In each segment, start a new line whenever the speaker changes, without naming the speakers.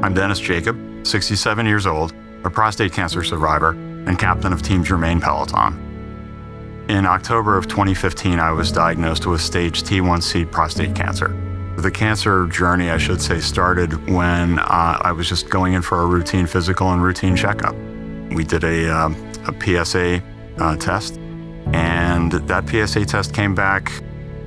I'm Dennis Jacob, 67 years old, a prostate cancer survivor, and captain of Team Germain Peloton. In October of 2015, I was diagnosed with stage T1C prostate cancer. The cancer journey, I should say, started when I was just going in for a routine physical and routine checkup. We did a PSA test, and that PSA test came back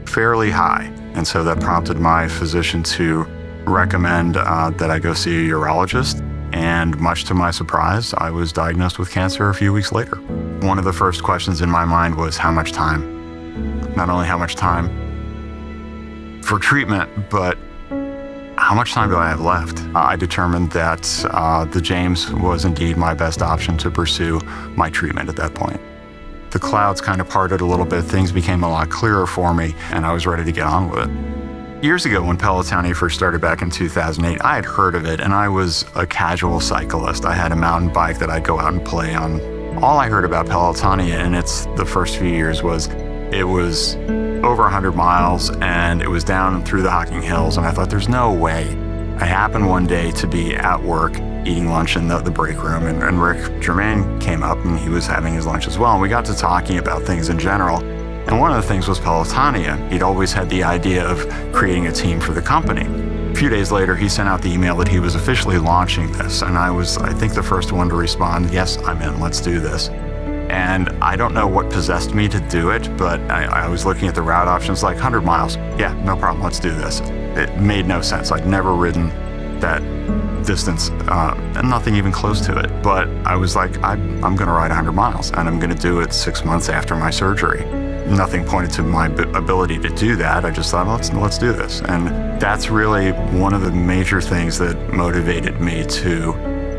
fairly high. And so that prompted my physician to recommend that I go see a urologist. And much to my surprise, I was diagnosed with cancer a few weeks later. One of the first questions in my mind was how much time? Not only how much time for treatment, but how much time do I have left? I determined that the James was indeed my best option to pursue my treatment at that point. The clouds kind of parted a little bit, things became a lot clearer for me, and I was ready to get on with it. Years ago, when Pelotonia first started back in 2008, I had heard of it, and I was a casual cyclist. I had a mountain bike that I'd go out and play on. All I heard about Pelotonia in the first few years was it was over 100 miles, and it was down through the Hocking Hills, and I thought, there's no way. I happened one day to be at work eating lunch in the break room, and Rick Germain came up, and he was having his lunch as well, and we got to talking about things in general. And one of the things was Pelotonia. He'd always had the idea of creating a team for the company. A few days later, he sent out the email that he was officially launching this, and I was, I think, the first one to respond, yes, I'm in, let's do this. And I don't know what possessed me to do it, but I was looking at the route options, like 100 miles. Yeah, no problem, let's do this. It made no sense. I'd never ridden that distance, and nothing even close to it. But I was like, I'm gonna ride 100 miles, and I'm gonna do it 6 months after my surgery. Nothing pointed to my ability to do that. I just thought, let's do this. And that's really one of the major things that motivated me to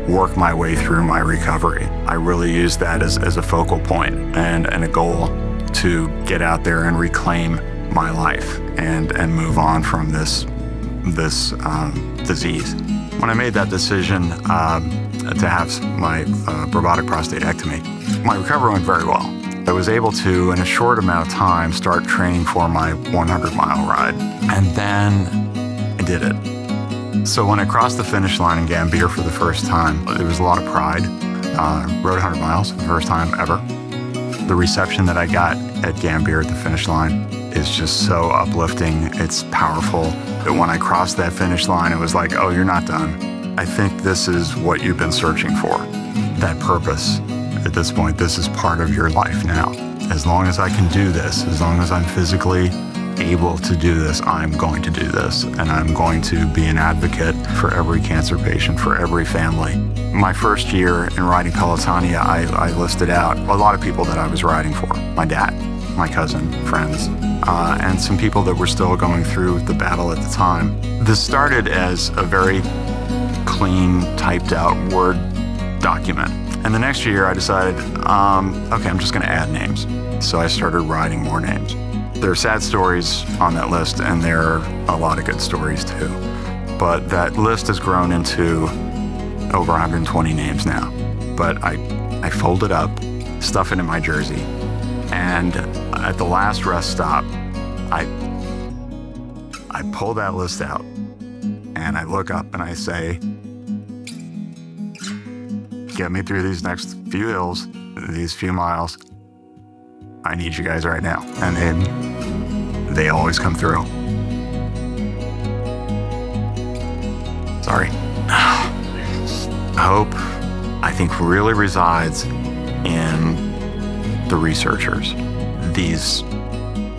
work my way through my recovery. I really used that as a focal point and a goal to get out there and reclaim my life and move on from this disease. When I made that decision to have my robotic prostatectomy, my recovery went very well. I was able to, in a short amount of time, start training for my 100-mile ride, and then I did it. So when I crossed the finish line in Gambier for the first time, there was a lot of pride. Rode 100 miles for the first time ever. The reception that I got at Gambier at the finish line is just so uplifting. It's powerful. When I crossed that finish line, it was like, oh, you're not done. I think this is what you've been searching for, that purpose. At this point, this is part of your life now. As long as I can do this, as long as I'm physically able to do this, I'm going to do this, and I'm going to be an advocate for every cancer patient, for every family. My first year in riding Pelotonia, I listed out a lot of people that I was riding for. My dad, my cousin, friends, and some people that were still going through the battle at the time. This started as a very clean, typed out Word document. And the next year I decided, okay, I'm just gonna add names. So I started writing more names. There are sad stories on that list, and there are a lot of good stories too. But that list has grown into over 120 names now. But I fold it up, stuff it in my jersey, and at the last rest stop, I pull that list out, and I look up and I say, get me through these next few hills, these few miles. I need you guys right now. And they always come through. Sorry. Hope, I think, really resides in the researchers, these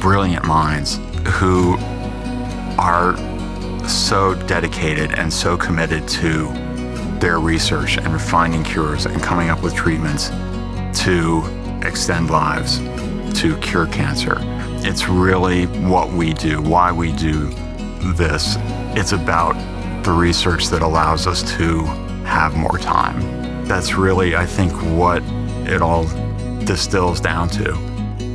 brilliant minds who are so dedicated and so committed to their research and finding cures and coming up with treatments to extend lives, to cure cancer. It's really what we do, why we do this. It's about the research that allows us to have more time. That's really, I think, what it all distills down to,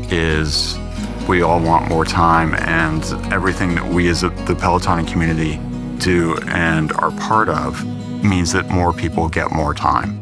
is we all want more time, and everything that we as the Pelotonia community do and are part of means that more people get more time.